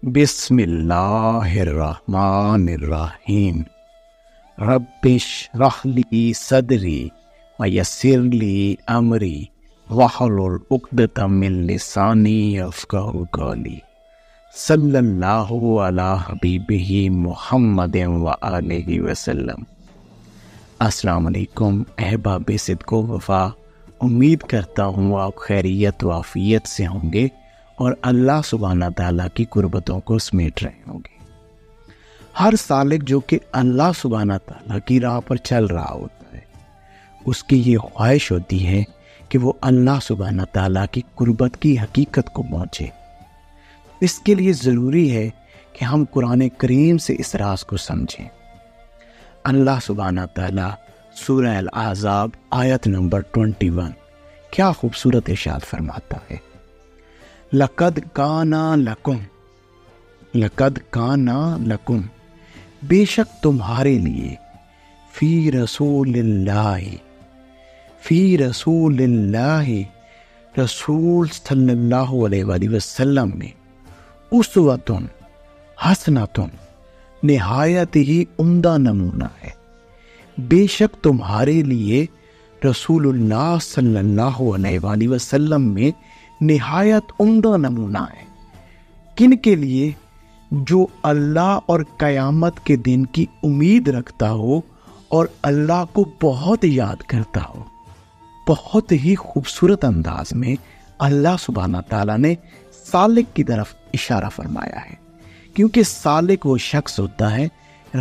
بسم اللہ الرحمن الرحیم رب اشرح لی صدری ویسر لی امری واحلل عقدۃ من لسانی یفقہوا قولی صلی اللہ علی حبیبہ محمد وآلہ وسلم۔ السلام علیکم احباب صدق و وفا، امید کرتا ہوں آپ خیریت و عافیت سے ہوں گے اور اللہ سبحانہ تعالیٰ کی قربتوں کو سمیٹ رہے ہوں گے۔ ہر سالک جو کہ اللہ سبحانہ تعالیٰ کی راہ پر چل رہا ہوتا ہے، اس کی یہ خواہش ہوتی ہے کہ وہ اللہ سبحانہ تعالیٰ کی قربت کی حقیقت کو پہنچے۔ اس کے لیے ضروری ہے کہ ہم قرآن کریم سے اس راز کو سمجھیں۔ اللہ سبحانہ تعالیٰ سورہ الاحزاب آیت نمبر 21 کیا خوبصورت ارشاد فرماتا ہے، لَقَدْ كَانَ لَكُمْ بے شک تمہارے لیے فی رسول اللہ رسول صلی اللہ علیہ وآلہ وسلم میں اسوۃ حسنۃ نہایت ہی عمدہ نمونہ ہے۔ بے شک تمہارے لیے رسول اللہ صلی اللہ علیہ وآلہ وسلم میں نہایت عمدہ نمونہ ہے۔ کن کے لیے؟ جو اللہ اور قیامت کے دن کی امید رکھتا ہو اور اللہ کو بہت یاد کرتا ہو۔ بہت ہی خوبصورت انداز میں اللہ سبحانہ تعالیٰ نے سالک کی طرف اشارہ فرمایا ہے، کیونکہ سالک وہ شخص ہوتا ہے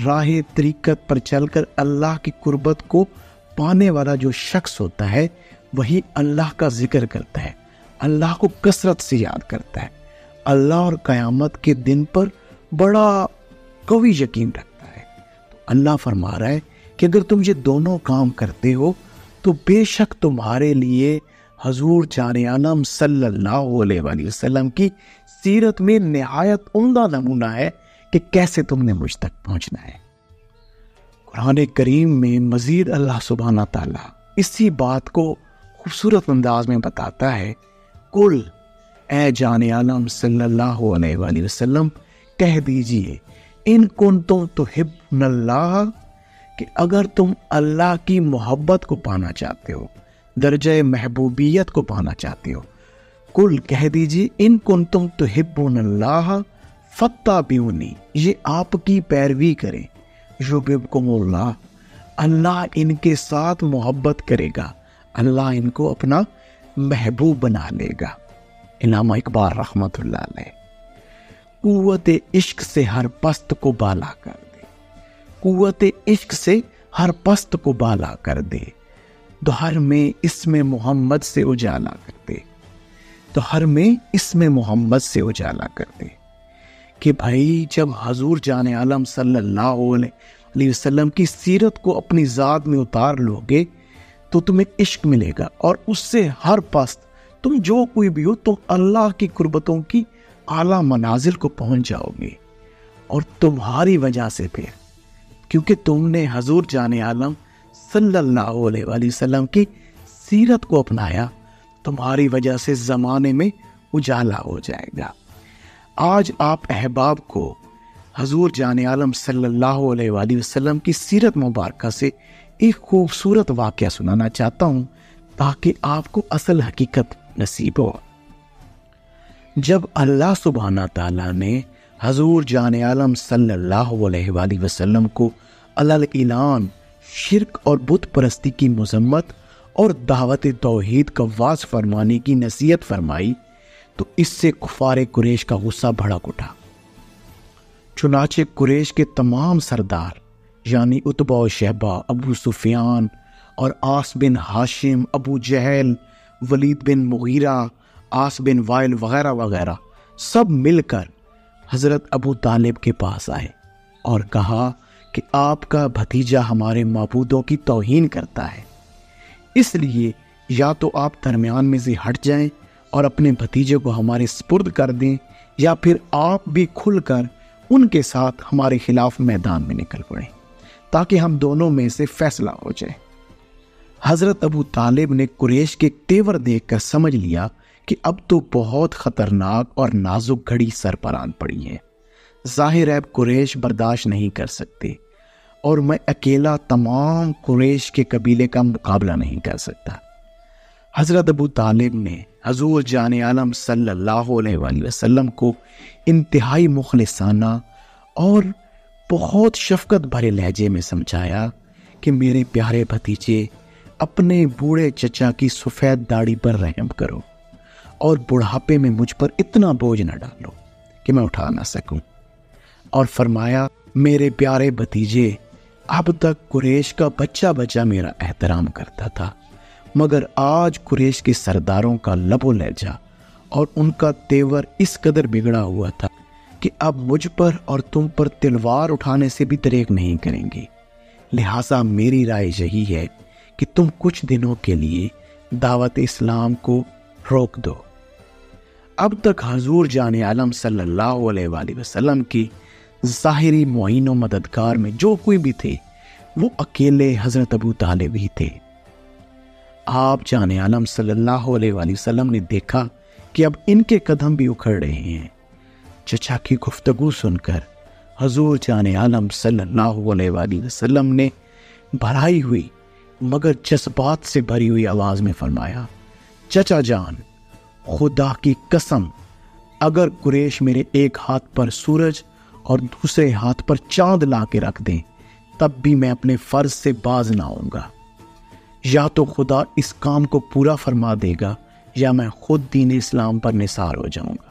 راہ طریقت پر چل کر اللہ کی قربت کو پانے والا جو شخص ہوتا ہے، وہی اللہ کا ذکر کرتا ہے، اللہ کو کثرت سے یاد کرتا ہے، اللہ اور قیامت کے دن پر بڑا قوی یقین رکھتا ہے۔ تو اللہ فرما رہا ہے کہ اگر تم یہ دونوں کام کرتے ہو تو بے شک تمہارے لیے حضور جان عالم صلی اللہ علیہ وآلہ وسلم کی سیرت میں نہایت عمدہ نمونہ ہے کہ کیسے تم نے مجھ تک پہنچنا ہے۔ قرآن کریم میں مزید اللہ سبحانہ تعالیٰ اسی بات کو خوبصورت انداز میں بتاتا ہے، قل اے جان عالم صلی اللہ علیہ وآلہ وسلم کہہ دیجئے، ان کنتم تحبون اللہ، کہ اگر تم اللہ کی محبت کو پانا چاہتے ہو، درجہ محبوبیت کو پانا چاہتے ہو، قل کہہ دیجئے ان کنتم تحبون اللہ فاتبعونی، یہ آپ کی پیروی کریں، یحببکم اللہ، اللہ ان کے ساتھ محبت کرے گا، اللہ ان کو اپنا محبوب بنا لے گا۔ علامہ اقبال رحمۃ اللہ علیہ، قوت عشق سے ہر پست کو بالا کر دے، قوت عشق سے ہر پست کو بالا کر دے، دوہر میں اسم محمد سے اجالا کر دے، دوہر میں اسم محمد سے اجالا کر دے۔ کہ بھائی جب حضور جان عالم صلی اللہ علیہ وسلم کی سیرت کو اپنی ذات میں اتار لو گے تو تمہیں عشق ملے گا، اور اس سے ہر پست تم جو کوئی بھی ہو تم اللہ کی قربتوں کی اعلیٰ منازل کو پہنچ جاؤ گے۔ اور تمہاری وجہ سے پھر کیونکہ تم نے حضور جان عالم صلی اللہ علیہ وآلہ وسلم کی سیرت کو اپنایا، تمہاری وجہ سے زمانے میں اجالا ہو جائے گا۔ آج آپ احباب کو حضور جان عالم صلی اللہ علیہ وآلہ وسلم کی سیرت مبارکہ سے ایک خوبصورت واقعہ سنانا چاہتا ہوں تاکہ آپ کو اصل حقیقت نصیب ہو۔ جب اللہ سبحانہ تعالیٰ نے حضور جان عالم صلی اللہ علیہ وآلہ وسلم کو علل اعلان شرک اور بت پرستی کی مذمت اور دعوت توحید کا واضح فرمانے کی نصیحت فرمائی تو اس سے کفار قریش کا غصہ بھڑک اٹھا۔ چنانچہ قریش کے تمام سردار یعنی عتبہ و شیبہ، ابو سفیان اور عاص بن ہاشم، ابو جہل، ولید بن مغیرہ، عاص بن وائل وغیرہ وغیرہ سب مل کر حضرت ابو طالب کے پاس آئے اور کہا کہ آپ کا بھتیجا ہمارے معبودوں کی توہین کرتا ہے، اس لیے یا تو آپ درمیان میں سے ہٹ جائیں اور اپنے بھتیجے کو ہمارے سپرد کر دیں، یا پھر آپ بھی کھل کر ان کے ساتھ ہمارے خلاف میدان میں نکل پڑیں تاکہ ہم دونوں میں سے فیصلہ ہو جائے۔ حضرت ابو طالب نے قریش کے تیور دیکھ کر سمجھ لیا کہ اب تو بہت خطرناک اور نازک گھڑی سر پر آن پڑی ہے۔ ظاہر ہے قریش برداشت نہیں کر سکتے، اور میں اکیلا تمام قریش کے قبیلے کا مقابلہ نہیں کر سکتا۔ حضرت ابو طالب نے حضور جان عالم صلی اللہ علیہ وآلہ وسلم کو انتہائی مخلصانہ اور بہت شفقت بھرے لہجے میں سمجھایا کہ میرے پیارے بھتیجے، اپنے بوڑھے چچا کی سفید داڑھی پر رحم کرو اور بڑھاپے میں مجھ پر اتنا بوجھ نہ ڈالو کہ میں اٹھا نہ سکوں۔ اور فرمایا، میرے پیارے بھتیجے، اب تک قریش کا بچہ بچہ میرا احترام کرتا تھا، مگر آج قریش کے سرداروں کا لب و لہجہ اور ان کا تیور اس قدر بگڑا ہوا تھا کہ اب مجھ پر اور تم پر تلوار اٹھانے سے بھی دریغ نہیں کریں گے۔ لہٰذا میری رائے یہی ہے کہ تم کچھ دنوں کے لیے دعوت اسلام کو روک دو۔ اب تک حضور جان عالم صلی اللہ علیہ وآلہ وسلم کی ظاہری معین و مددگار میں جو کوئی بھی تھے، وہ اکیلے حضرت ابو طالب ہی تھے۔ آپ جان عالم صلی اللہ علیہ وآلہ وسلم نے دیکھا کہ اب ان کے قدم بھی اکھڑ رہے ہیں۔ چچا کی گفتگو سن کر حضور جان عالم صلی اللہ علیہ وآلہ وسلم نے بھرائی ہوئی مگر جذبات سے بھری ہوئی آواز میں فرمایا، چچا جان، خدا کی قسم، اگر قریش میرے ایک ہاتھ پر سورج اور دوسرے ہاتھ پر چاند لا کے رکھ دیں تب بھی میں اپنے فرض سے باز نہ آؤں گا۔ یا تو خدا اس کام کو پورا فرما دے گا یا میں خود دین اسلام پر نثار ہو جاؤں گا۔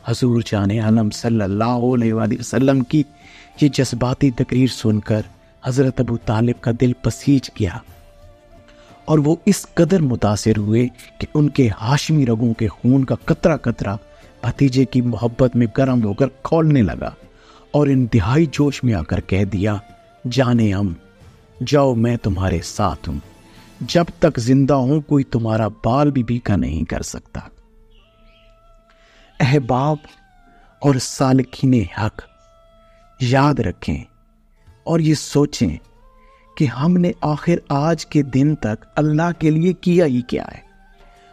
حضور جان عالم صلی اللہ علیہ وآلہ وسلم کی یہ جذباتی تقریر سن کر حضرت ابو طالب کا دل پسیج گیا، اور وہ اس قدر متاثر ہوئے کہ ان کے ہاشمی رگوں کے خون کا قطرہ قطرہ بھتیجے کی محبت میں گرم ہو کر کھولنے لگا، اور انتہائی جوش میں آ کر کہہ دیا، جانے ہم جاؤ، میں تمہارے ساتھ ہوں، جب تک زندہ ہوں کوئی تمہارا بال بھی بیکا نہیں کر سکتا۔ احباب اور سالکین حق، یاد رکھیں اور یہ سوچیں کہ ہم نے آخر آج کے دن تک اللہ کے لیے کیا ہی کیا ہے۔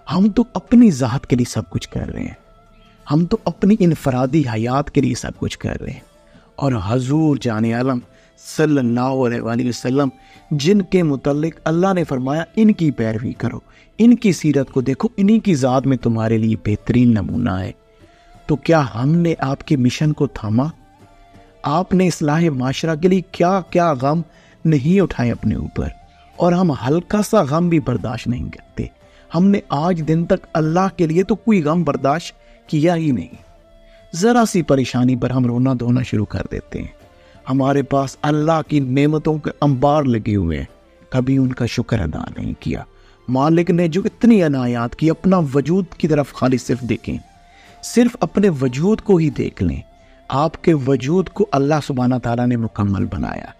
ہم تو اپنی ذات کے لیے سب کچھ کر رہے ہیں، ہم تو اپنی انفرادی حیات کے لیے سب کچھ کر رہے ہیں، اور حضور جان عالم صلی اللہ علیہ وآلہ وسلم جن کے متعلق اللہ نے فرمایا ان کی پیروی کرو، ان کی سیرت کو دیکھو، انہی کی ذات میں تمہارے لیے بہترین نمونہ ہے، تو کیا ہم نے آپ کے مشن کو تھاما؟ آپ نے اصلاح معاشرہ کے لیے کیا کیا غم نہیں اٹھائے اپنے اوپر، اور ہم ہلکا سا غم بھی برداشت نہیں کرتے۔ ہم نے آج دن تک اللہ کے لیے تو کوئی غم برداشت کیا ہی نہیں۔ ذرا سی پریشانی پر ہم رونا دھونا شروع کر دیتے ہیں۔ ہمارے پاس اللہ کی نعمتوں کے انبار لگے ہوئے ہیں، کبھی ان کا شکر ادا نہیں کیا۔ مالک نے جو اتنی عنایات کی، اپنا وجود کی طرف خالی صرف دیکھیں، صرف اپنے وجود کو ہی دیکھ لیں۔ آپ کے وجود کو اللہ سبحانہ تعالیٰ نے مکمل بنایا،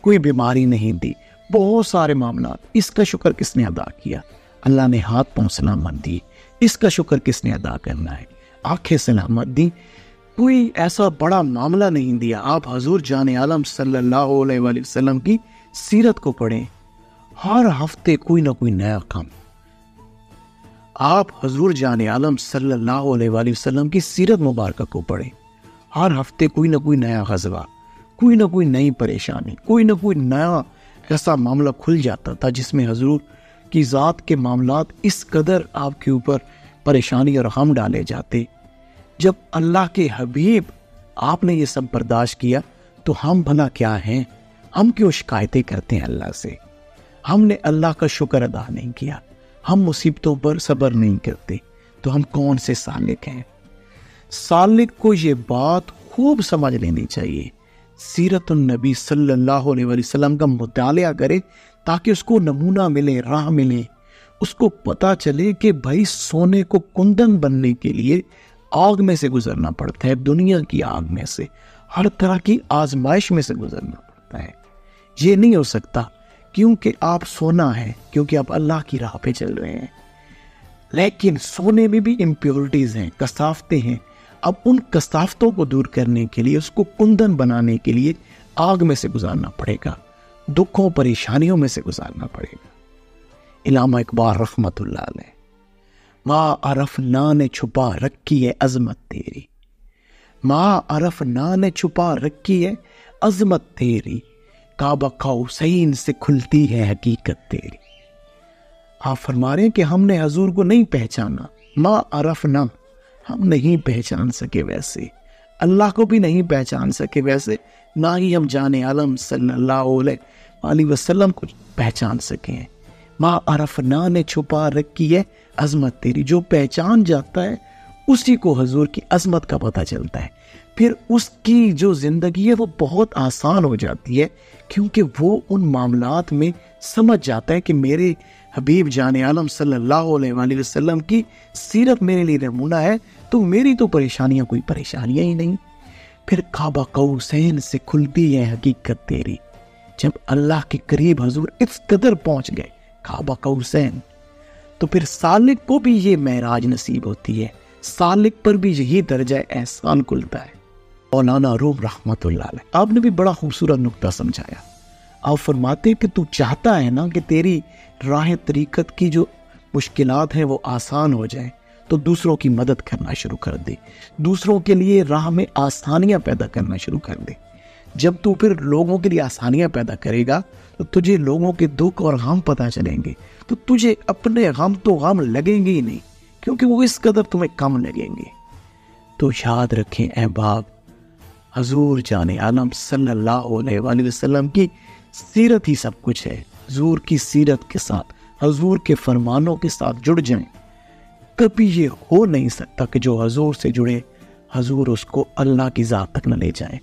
کوئی بیماری نہیں دی، بہت سارے معاملات، اس کا شکر کس نے ادا کیا؟ اللہ نے ہاتھ پاؤں سلامت دی، اس کا شکر کس نے ادا کرنا ہے؟ آنکھیں سلامت دی، کوئی ایسا بڑا معاملہ نہیں دیا۔ آپ حضور جان عالم صلی اللہ علیہ وآلہ وسلم کی سیرت کو پڑھیں، ہر ہفتے کوئی نہ کوئی نیا کام۔ آپ حضور جان عالم صلی اللہ علیہ وآلہ وسلم کی سیرت مبارکہ کو پڑھیں، ہر ہفتے کوئی نہ کوئی نیا غزوہ، کوئی نہ کوئی نئی پریشانی، کوئی نہ کوئی نیا ایسا معاملہ کھل جاتا تھا جس میں حضور کی ذات کے معاملات اس قدر آپ کے اوپر پریشانی اور غم ڈالے جاتے۔ جب اللہ کے حبیب آپ نے یہ سب برداشت کیا تو ہم بھلا کیا ہیں؟ ہم کیوں شکایتیں کرتے ہیں اللہ سے؟ ہم نے اللہ کا شکر ادا نہیں کیا، ہم مصیبتوں پر صبر نہیں کرتے، تو ہم کون سے سالک ہیں؟ سالک کو یہ بات خوب سمجھ لینی چاہیے، سیرت النبی صلی اللہ علیہ وسلم کا مطالعہ کرے تاکہ اس کو نمونہ ملے، راہ ملے، اس کو پتہ چلے کہ بھائی سونے کو کندن بننے کے لیے آگ میں سے گزرنا پڑتا ہے، دنیا کی آگ میں سے، ہر طرح کی آزمائش میں سے گزرنا پڑتا ہے۔ یہ نہیں ہو سکتا کیونکہ آپ سونا ہے، کیونکہ آپ اللہ کی راہ پہ چل رہے ہیں، لیکن سونے میں بھی امپیورٹیز ہیں، کثافتیں ہیں۔ اب ان کثافتوں کو دور کرنے کے لیے، اس کو کندن بنانے کے لیے آگ میں سے گزارنا پڑے گا، دکھوں پریشانیوں میں سے گزارنا پڑے گا۔ علامہ اقبال رحمت اللہ علیہ، ما عرفنا نے چھپا رکھی ہے عظمت تیری، ما عرفنا نے چھپا رکھی ہے عظمت تیری، کعبہ قوسین سے کھلتی ہے حقیقت تیری۔ آپ فرما رہے ہیں کہ ہم نے حضور کو نہیں پہچانا، ما عرفنا، ہم نہیں پہچان سکے ویسے، اللہ کو بھی نہیں پہچان سکے ویسے، نہ ہی ہم جان عالم صلی اللہ علیہ وسلم کو پہچان سکے ہیں۔ ما عرفنا نے چھپا رکھی ہے عظمت تیری، جو پہچان جاتا ہے اسی کو حضور کی عظمت کا پتہ چلتا ہے، پھر اس کی جو زندگی ہے وہ بہت آسان ہو جاتی ہے، کیونکہ وہ ان معاملات میں سمجھ جاتا ہے کہ میرے حبیب جان عالم صلی اللہ علیہ وسلم کی سیرت میرے لیے نمونہ ہے، تو میری تو پریشانیاں کوئی پریشانیاں ہی نہیں۔ پھر کعبہ قوسین سے کھلتی ہے حقیقت تیری، جب اللہ کے قریب حضور اس قدر پہنچ گئے کعبہ قوسین، تو پھر سالک کو بھی یہ معراج نصیب ہوتی ہے، سالک پر بھی یہی درجہ احسان کھلتا ہے۔ مولانا روم رحمت اللہ علیہ، آپ نے بھی بڑا خوبصورت نقطہ سمجھایا۔ آپ فرماتے کہ تو چاہتا ہے نا کہ تیری راہ طریقت کی جو مشکلات ہیں وہ آسان ہو جائیں، تو دوسروں کی مدد کرنا شروع کر دے، دوسروں کے لیے راہ میں آسانیاں پیدا کرنا شروع کر دے۔ جب تو پھر لوگوں کے لیے آسانیاں پیدا کرے گا تو تجھے لوگوں کے دکھ اور غم پتہ چلیں گے، تو تجھے اپنے غم تو غم لگیں گے ہی نہیں، کیونکہ وہ اس قدر تمہیں کم لگیں گے۔ تو یاد رکھیں احباب، حضور جان عالم صلی اللہ علیہ وآلہ وسلم کی سیرت ہی سب کچھ ہے۔ حضور کی سیرت کے ساتھ، حضور کے فرمانوں کے ساتھ جڑ جائیں۔ کبھی یہ ہو نہیں سکتا کہ جو حضور سے جڑے حضور اس کو اللہ کی ذات تک نہ لے جائیں۔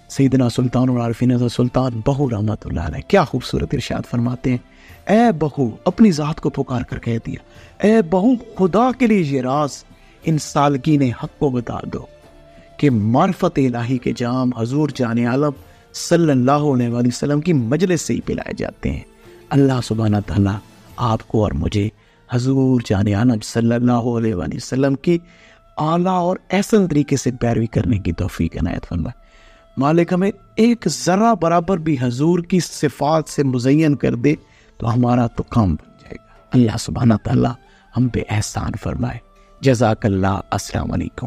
سیدنا سلطان العارفین سلطان بہو رحمت اللہ علیہ کیا خوبصورت ارشاد فرماتے ہیں، اے بہو، اپنی ذات کو پکار کر کہہ دیا، اے بہو خدا کے لیے یہ راز ان سالکین حق کو بتا دو کہ معرفت الہی کے جام حضور جان عالم صلی اللہ علیہ وآلہ وسلم کی مجلس سے ہی پلائے جاتے ہیں۔ اللہ سبحانہ تعالیٰ آپ کو اور مجھے حضور جان عالم صلی اللہ علیہ وآلہ وسلم کی اعلیٰ اور احسن طریقے سے پیروی کرنے کی توفیق عنایت فرمائے۔ مالک ہمیں ایک ذرہ برابر بھی حضور کی صفات سے مزین کر دے تو ہمارا تو کام بن جائے گا۔ اللہ سبحانہ تعالیٰ ہم پہ احسان فرمائے۔ جزاک اللہ۔ السلام علیکم۔